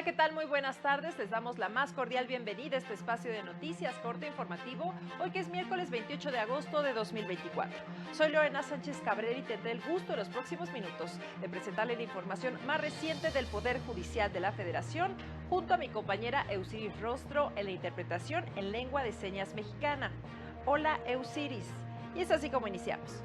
Hola, ¿qué tal? Muy buenas tardes. Les damos la más cordial bienvenida a este espacio de noticias, corte informativo, hoy que es miércoles 28 de agosto de 2024. Soy Lorena Sánchez Cabrera y tendré el gusto en los próximos minutos de presentarle la información más reciente del Poder Judicial de la Federación, junto a mi compañera Eusiris Rostro en la interpretación en lengua de señas mexicana. Hola, Eusiris. Y es así como iniciamos.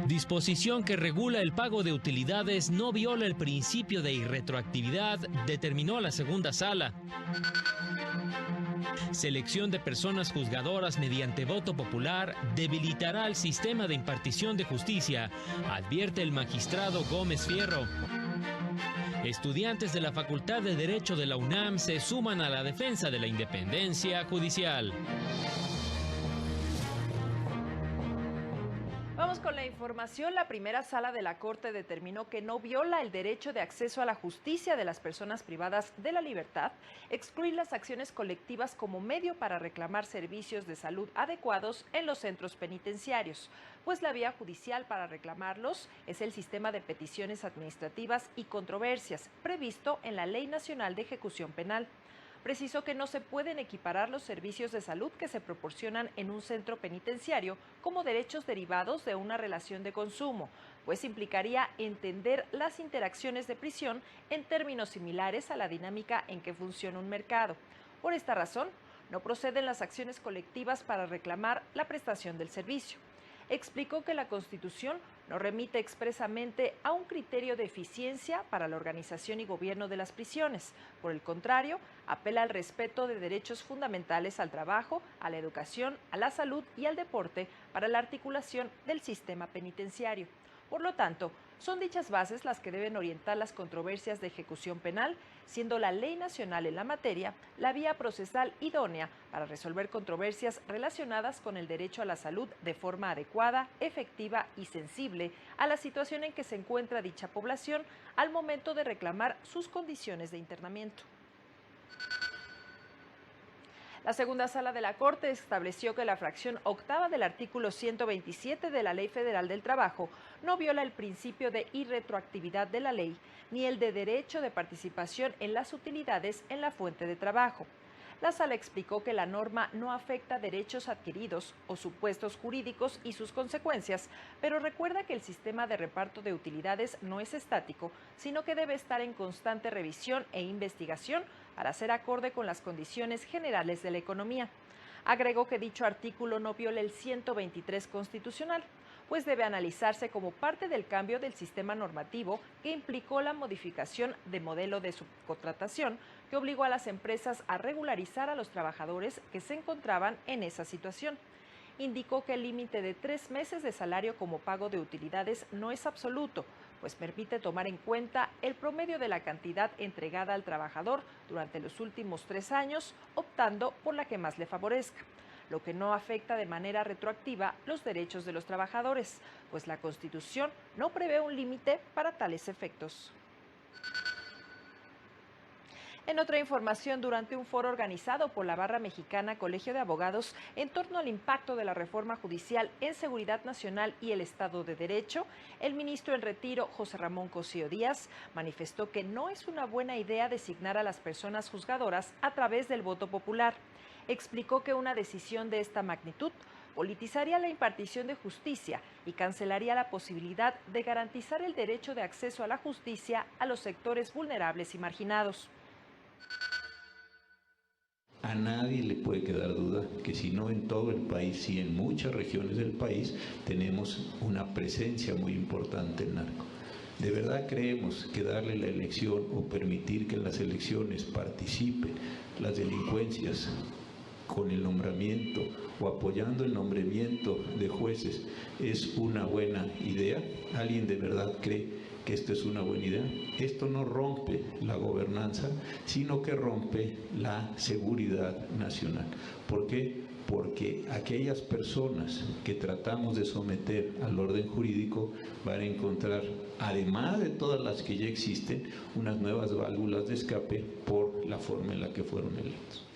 Disposición que regula el pago de utilidades no viola el principio de irretroactividad, determinó la segunda sala. Selección de personas juzgadoras mediante voto popular debilitará el sistema de impartición de justicia, advierte el magistrado Gómez Fierro. Estudiantes de la Facultad de Derecho de la UNAM se suman a la defensa de la independencia judicial. Vamos con la información. La primera sala de la Corte determinó que no viola el derecho de acceso a la justicia de las personas privadas de la libertad excluir las acciones colectivas como medio para reclamar servicios de salud adecuados en los centros penitenciarios, pues la vía judicial para reclamarlos es el sistema de peticiones administrativas y controversias previsto en la Ley Nacional de Ejecución Penal. Precisó que no se pueden equiparar los servicios de salud que se proporcionan en un centro penitenciario como derechos derivados de una relación de consumo, pues implicaría entender las interacciones de prisión en términos similares a la dinámica en que funciona un mercado. Por esta razón, no proceden las acciones colectivas para reclamar la prestación del servicio. Explicó que la Constitución no remite expresamente a un criterio de eficiencia para la organización y gobierno de las prisiones. Por el contrario, apela al respeto de derechos fundamentales al trabajo, a la educación, a la salud y al deporte para la articulación del sistema penitenciario. Por lo tanto, son dichas bases las que deben orientar las controversias de ejecución penal, siendo la ley nacional en la materia la vía procesal idónea para resolver controversias relacionadas con el derecho a la salud de forma adecuada, efectiva y sensible a la situación en que se encuentra dicha población al momento de reclamar sus condiciones de internamiento. La segunda sala de la Corte estableció que la fracción octava del artículo 127 de la Ley Federal del Trabajo no viola el principio de irretroactividad de la ley ni el de derecho de participación en las utilidades en la fuente de trabajo. La sala explicó que la norma no afecta derechos adquiridos o supuestos jurídicos y sus consecuencias, pero recuerda que el sistema de reparto de utilidades no es estático, sino que debe estar en constante revisión e investigación para ser acorde con las condiciones generales de la economía. Agregó que dicho artículo no viola el 123 constitucional, pues debe analizarse como parte del cambio del sistema normativo que implicó la modificación de modelo de subcontratación que obligó a las empresas a regularizar a los trabajadores que se encontraban en esa situación. Indicó que el límite de 3 meses de salario como pago de utilidades no es absoluto, pues permite tomar en cuenta el promedio de la cantidad entregada al trabajador durante los últimos 3 años, optando por la que más le favorezca, lo que no afecta de manera retroactiva los derechos de los trabajadores, pues la Constitución no prevé un límite para tales efectos. En otra información, durante un foro organizado por la Barra Mexicana Colegio de Abogados en torno al impacto de la reforma judicial en seguridad nacional y el Estado de Derecho, el ministro en retiro, José Ramón Cosío Díaz, manifestó que no es una buena idea designar a las personas juzgadoras a través del voto popular. Explicó que una decisión de esta magnitud politizaría la impartición de justicia y cancelaría la posibilidad de garantizar el derecho de acceso a la justicia a los sectores vulnerables y marginados. A nadie le puede quedar duda que si no en todo el país, sí en muchas regiones del país, tenemos una presencia muy importante en narco. ¿De verdad creemos que darle la elección o permitir que en las elecciones participen las delincuencias con el nombramiento o apoyando el nombramiento de jueces es una buena idea? ¿Alguien de verdad cree que esto es una buena idea? Esto no rompe la gobernanza, sino que rompe la seguridad nacional. ¿Por qué? Porque aquellas personas que tratamos de someter al orden jurídico van a encontrar, además de todas las que ya existen, unas nuevas válvulas de escape por la forma en la que fueron electos.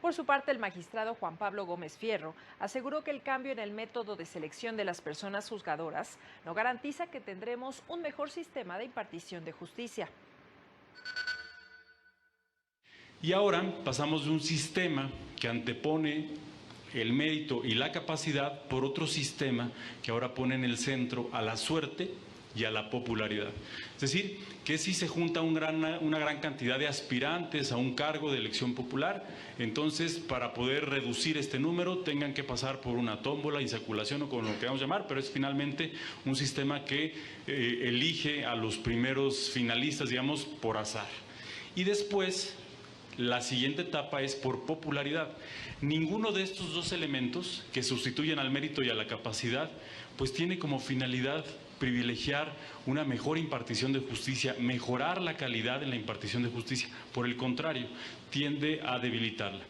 Por su parte, el magistrado Juan Pablo Gómez Fierro aseguró que el cambio en el método de selección de las personas juzgadoras no garantiza que tendremos un mejor sistema de impartición de justicia. Y ahora pasamos de un sistema que antepone el mérito y la capacidad por otro sistema que ahora pone en el centro a la suerte y a la popularidad. Es decir, que si se junta una gran cantidad de aspirantes a un cargo de elección popular, entonces para poder reducir este número tengan que pasar por una tómbola, insaculación o como lo queramos llamar, pero es finalmente un sistema que elige a los primeros finalistas, digamos, por azar. Y después, la siguiente etapa es por popularidad. Ninguno de estos dos elementos que sustituyen al mérito y a la capacidad, pues tiene como finalidad privilegiar una mejor impartición de justicia, mejorar la calidad en la impartición de justicia. Por el contrario, tiende a debilitarla.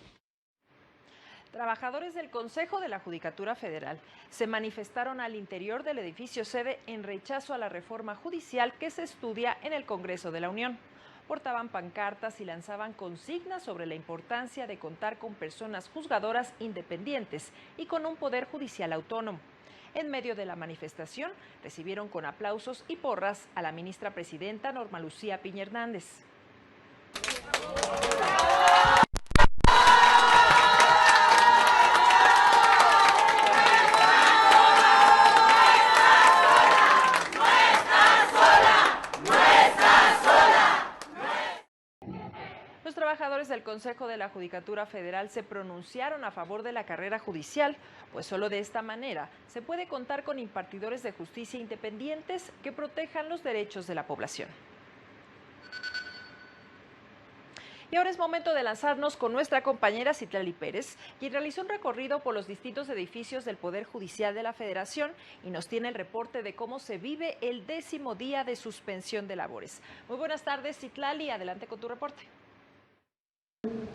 Trabajadores del Consejo de la Judicatura Federal se manifestaron al interior del edificio sede en rechazo a la reforma judicial que se estudia en el Congreso de la Unión. Portaban pancartas y lanzaban consignas sobre la importancia de contar con personas juzgadoras independientes y con un poder judicial autónomo. En medio de la manifestación, recibieron con aplausos y porras a la ministra presidenta Norma Lucía Piña Hernández. Los trabajadores del Consejo de la Judicatura Federal se pronunciaron a favor de la carrera judicial, pues solo de esta manera se puede contar con impartidores de justicia independientes que protejan los derechos de la población. Y ahora es momento de lanzarnos con nuestra compañera Citlali Pérez, quien realizó un recorrido por los distintos edificios del Poder Judicial de la Federación y nos tiene el reporte de cómo se vive el 10º día de suspensión de labores. Muy buenas tardes, Citlali, adelante con tu reporte.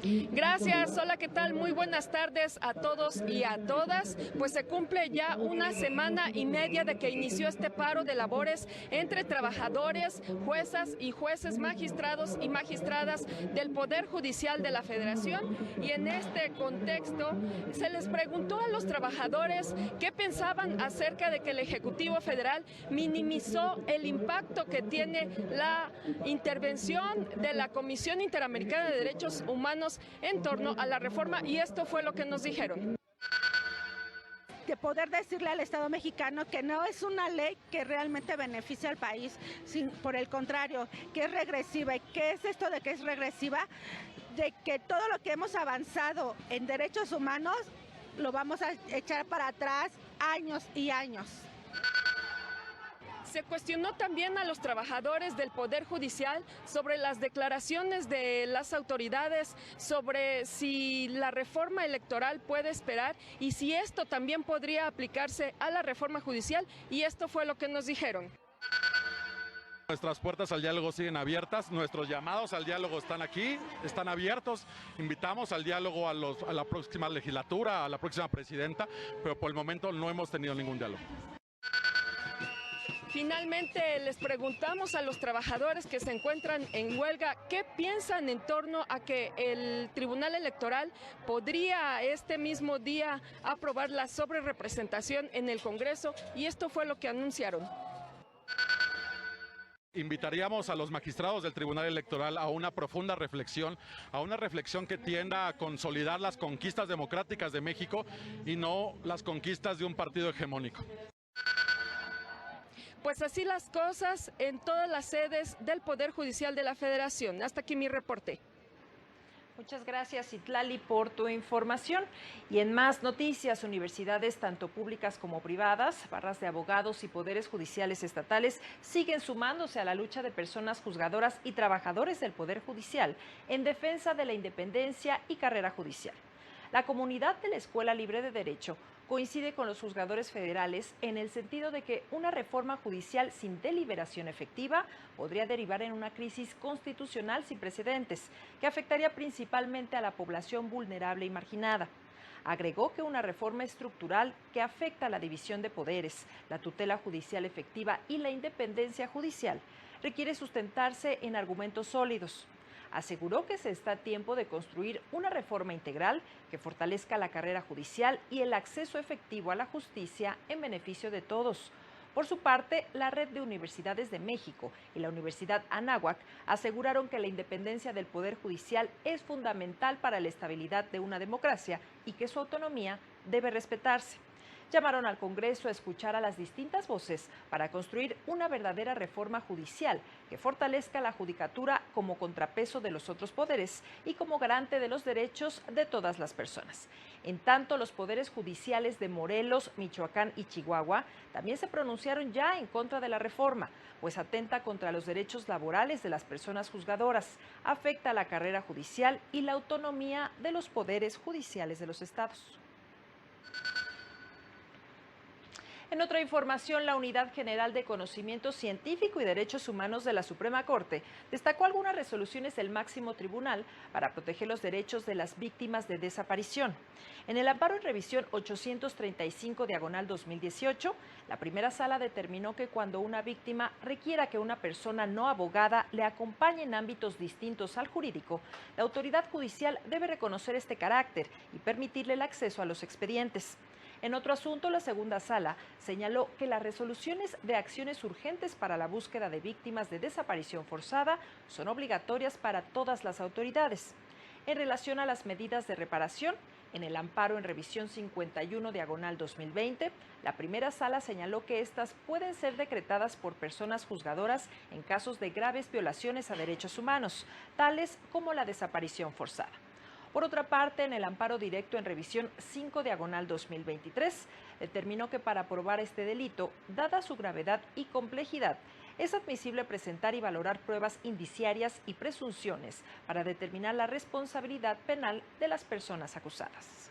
Gracias, hola, ¿qué tal? Muy buenas tardes a todos y a todas. Pues se cumple ya una semana y media de que inició este paro de labores entre trabajadores, juezas y jueces, magistrados y magistradas del Poder Judicial de la Federación. Y en este contexto se les preguntó a los trabajadores qué pensaban acerca de que el Ejecutivo Federal minimizó el impacto que tiene la intervención de la Comisión Interamericana de Derechos Humanos en torno a la reforma, y esto fue lo que nos dijeron. De poder decirle al Estado mexicano que no es una ley que realmente beneficia al país, por el contrario, que es regresiva. ¿Y qué es esto de que es regresiva? De que todo lo que hemos avanzado en derechos humanos lo vamos a echar para atrás años y años. Se cuestionó también a los trabajadores del Poder Judicial sobre las declaraciones de las autoridades sobre si la reforma electoral puede esperar y si esto también podría aplicarse a la reforma judicial, y esto fue lo que nos dijeron. Nuestras puertas al diálogo siguen abiertas, nuestros llamados al diálogo están aquí, están abiertos, invitamos al diálogo a la próxima legislatura, a la próxima presidenta, pero por el momento no hemos tenido ningún diálogo. Finalmente les preguntamos a los trabajadores que se encuentran en huelga qué piensan en torno a que el Tribunal Electoral podría este mismo día aprobar la sobrerepresentación en el Congreso, y esto fue lo que anunciaron. Invitaríamos a los magistrados del Tribunal Electoral a una profunda reflexión, a una reflexión que tienda a consolidar las conquistas democráticas de México y no las conquistas de un partido hegemónico. Pues así las cosas en todas las sedes del Poder Judicial de la Federación. Hasta aquí mi reporte. Muchas gracias, Citlali, por tu información. Y en más noticias, universidades tanto públicas como privadas, barras de abogados y poderes judiciales estatales siguen sumándose a la lucha de personas juzgadoras y trabajadores del Poder Judicial en defensa de la independencia y carrera judicial. La comunidad de la Escuela Libre de Derecho coincide con los juzgadores federales en el sentido de que una reforma judicial sin deliberación efectiva podría derivar en una crisis constitucional sin precedentes, que afectaría principalmente a la población vulnerable y marginada. Agregó que una reforma estructural que afecta a la división de poderes, la tutela judicial efectiva y la independencia judicial requiere sustentarse en argumentos sólidos. aseguró que se está a tiempo de construir una reforma integral que fortalezca la carrera judicial y el acceso efectivo a la justicia en beneficio de todos. Por su parte, la Red de Universidades de México y la Universidad Anáhuac aseguraron que la independencia del Poder Judicial es fundamental para la estabilidad de una democracia y que su autonomía debe respetarse. Llamaron al Congreso a escuchar a las distintas voces para construir una verdadera reforma judicial que fortalezca la judicatura como contrapeso de los otros poderes y como garante de los derechos de todas las personas. En tanto, los poderes judiciales de Morelos, Michoacán y Chihuahua también se pronunciaron ya en contra de la reforma, pues atenta contra los derechos laborales de las personas juzgadoras, afecta la carrera judicial y la autonomía de los poderes judiciales de los estados. En otra información, la Unidad General de Conocimiento Científico y Derechos Humanos de la Suprema Corte destacó algunas resoluciones del máximo tribunal para proteger los derechos de las víctimas de desaparición. En el amparo en revisión 835/2018, la primera sala determinó que cuando una víctima requiera que una persona no abogada le acompañe en ámbitos distintos al jurídico, la autoridad judicial debe reconocer este carácter y permitirle el acceso a los expedientes. En otro asunto, la segunda sala señaló que las resoluciones de acciones urgentes para la búsqueda de víctimas de desaparición forzada son obligatorias para todas las autoridades. En relación a las medidas de reparación, en el amparo en revisión 51/2020, la primera sala señaló que estas pueden ser decretadas por personas juzgadoras en casos de graves violaciones a derechos humanos, tales como la desaparición forzada. Por otra parte, en el amparo directo en revisión 5/2023, determinó que para probar este delito, dada su gravedad y complejidad, es admisible presentar y valorar pruebas indiciarias y presunciones para determinar la responsabilidad penal de las personas acusadas.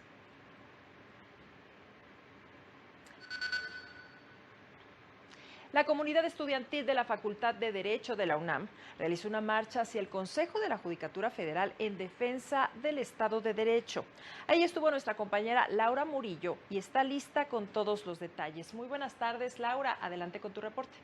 La comunidad estudiantil de la Facultad de Derecho de la UNAM realizó una marcha hacia el Consejo de la Judicatura Federal en defensa del Estado de Derecho. Ahí estuvo nuestra compañera Laura Murillo y está lista con todos los detalles. Muy buenas tardes, Laura. Adelante con tu reporte.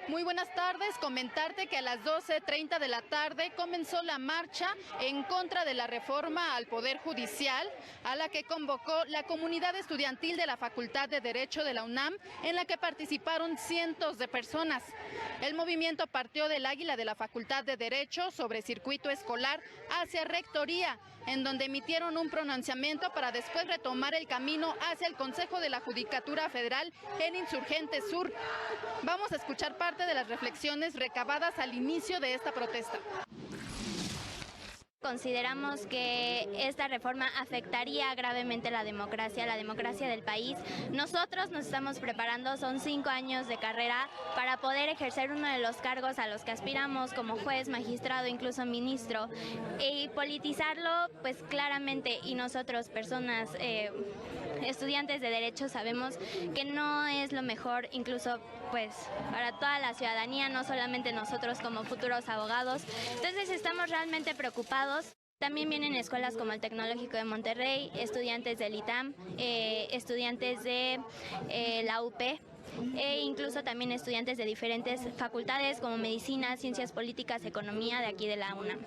Muy buenas tardes, comentarte que a las 12:30 de la tarde comenzó la marcha en contra de la reforma al Poder Judicial, a la que convocó la comunidad estudiantil de la Facultad de Derecho de la UNAM, en la que participaron cientos de personas. El movimiento partió del Águila de la Facultad de Derecho sobre circuito escolar hacia Rectoría, en donde emitieron un pronunciamiento para después retomar el camino hacia el Consejo de la Judicatura Federal en Insurgentes Sur. Vamos a escuchar parte de las reflexiones recabadas al inicio de esta protesta. Consideramos que esta reforma afectaría gravemente la democracia del país. Nosotros nos estamos preparando, son 5 años de carrera para poder ejercer uno de los cargos a los que aspiramos como juez, magistrado, incluso ministro. Y politizarlo, pues claramente, y nosotros, personas, estudiantes de derecho, sabemos que no es lo mejor, incluso pues para toda la ciudadanía, no solamente nosotros como futuros abogados. Entonces estamos realmente preocupados. También vienen escuelas como el Tecnológico de Monterrey, estudiantes del ITAM, estudiantes de la UP, e incluso también estudiantes de diferentes facultades como Medicina, Ciencias Políticas, Economía de aquí de la UNAM.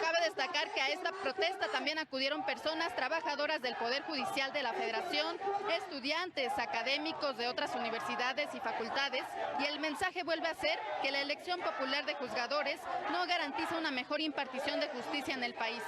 Cabe destacar que a esta protesta también acudieron personas trabajadoras del Poder Judicial de la Federación, estudiantes, académicos de otras universidades y facultades, y el mensaje vuelve a ser que la elección popular de juzgadores no garantiza una mejor impartición de justicia en el país.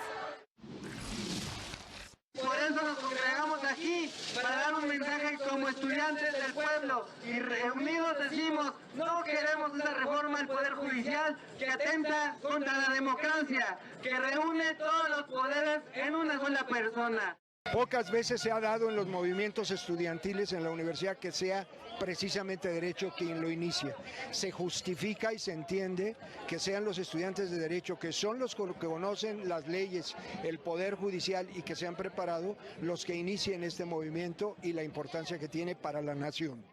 Por eso nos congregamos aquí, para dar un mensaje como estudiantes del pueblo, y reunidos decimos, no queremos una reforma al Poder Judicial que atenta contra la democracia, que reúne todos los poderes en una sola persona. Pocas veces se ha dado en los movimientos estudiantiles en la universidad que sea precisamente Derecho quien lo inicia. Se justifica y se entiende que sean los estudiantes de Derecho, que son los que conocen las leyes, el Poder Judicial y que se han preparado, los que inicien este movimiento y la importancia que tiene para la nación.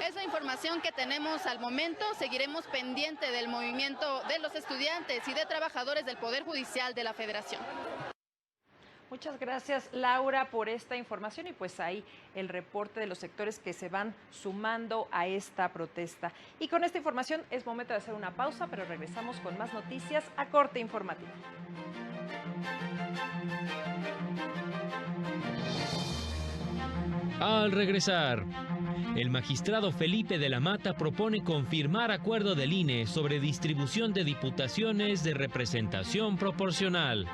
Esa información que tenemos al momento, seguiremos pendiente del movimiento de los estudiantes y de trabajadores del Poder Judicial de la Federación. Muchas gracias, Laura, por esta información y pues ahí el reporte de los sectores que se van sumando a esta protesta. Y con esta información es momento de hacer una pausa, pero regresamos con más noticias a corte informativo. Al regresar, el magistrado Felipe de la Mata propone confirmar acuerdo del INE sobre distribución de diputaciones de representación proporcional.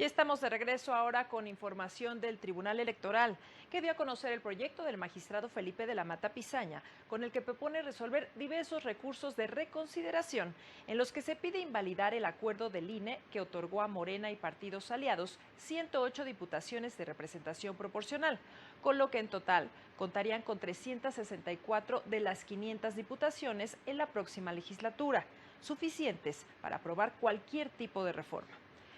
Ya estamos de regreso ahora con información del Tribunal Electoral, que dio a conocer el proyecto del magistrado Felipe de la Mata Pizaña, con el que propone resolver diversos recursos de reconsideración, en los que se pide invalidar el acuerdo del INE que otorgó a Morena y partidos aliados 108 diputaciones de representación proporcional, con lo que en total contarían con 364 de las 500 diputaciones en la próxima legislatura, suficientes para aprobar cualquier tipo de reforma.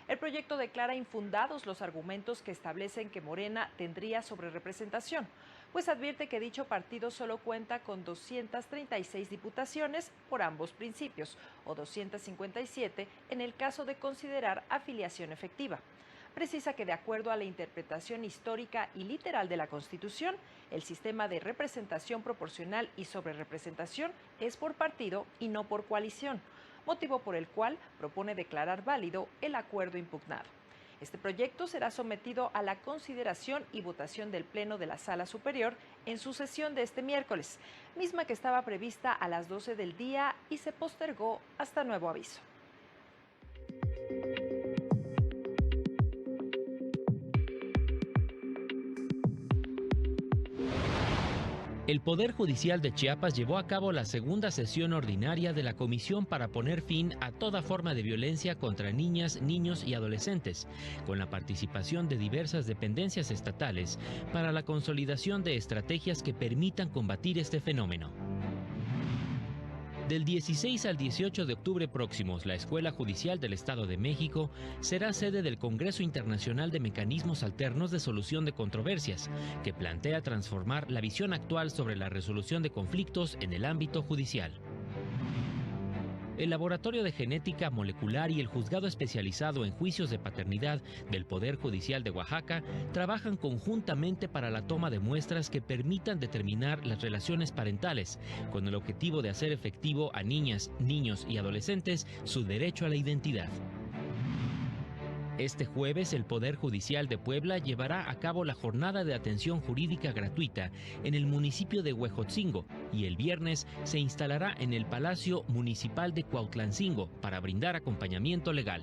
El proyecto declara infundados los argumentos que establecen que Morena tendría sobrerepresentación, pues advierte que dicho partido solo cuenta con 236 diputaciones por ambos principios, o 257 en el caso de considerar afiliación efectiva. Precisa que de acuerdo a la interpretación histórica y literal de la Constitución, el sistema de representación proporcional y sobrerepresentación es por partido y no por coalición, motivo por el cual propone declarar válido el acuerdo impugnado. Este proyecto será sometido a la consideración y votación del Pleno de la Sala Superior en su sesión de este miércoles, misma que estaba prevista a las 12 del día y se postergó hasta nuevo aviso. El Poder Judicial de Chiapas llevó a cabo la segunda sesión ordinaria de la Comisión para poner fin a toda forma de violencia contra niñas, niños y adolescentes, con la participación de diversas dependencias estatales para la consolidación de estrategias que permitan combatir este fenómeno. Del 16 al 18 de octubre próximos, la Escuela Judicial del Estado de México será sede del Congreso Internacional de Mecanismos Alternos de Solución de Controversias, que plantea transformar la visión actual sobre la resolución de conflictos en el ámbito judicial. El Laboratorio de Genética Molecular y el Juzgado Especializado en Juicios de Paternidad del Poder Judicial de Oaxaca trabajan conjuntamente para la toma de muestras que permitan determinar las relaciones parentales, con el objetivo de hacer efectivo a niñas, niños y adolescentes su derecho a la identidad. Este jueves, el Poder Judicial de Puebla llevará a cabo la jornada de atención jurídica gratuita en el municipio de Huejotzingo y el viernes se instalará en el Palacio Municipal de Cuautlancingo para brindar acompañamiento legal.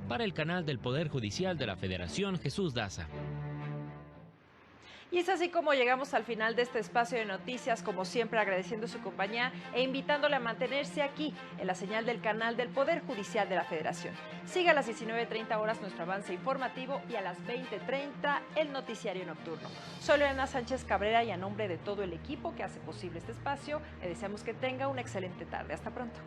Para el canal del Poder Judicial de la Federación, Jesús Daza. Y es así como llegamos al final de este espacio de noticias, como siempre agradeciendo su compañía e invitándole a mantenerse aquí en la señal del canal del Poder Judicial de la Federación. Siga a las 19:30 horas nuestro avance informativo y a las 20:30 el noticiario nocturno. Soy Lorena Sánchez Cabrera y a nombre de todo el equipo que hace posible este espacio, le deseamos que tenga una excelente tarde. Hasta pronto.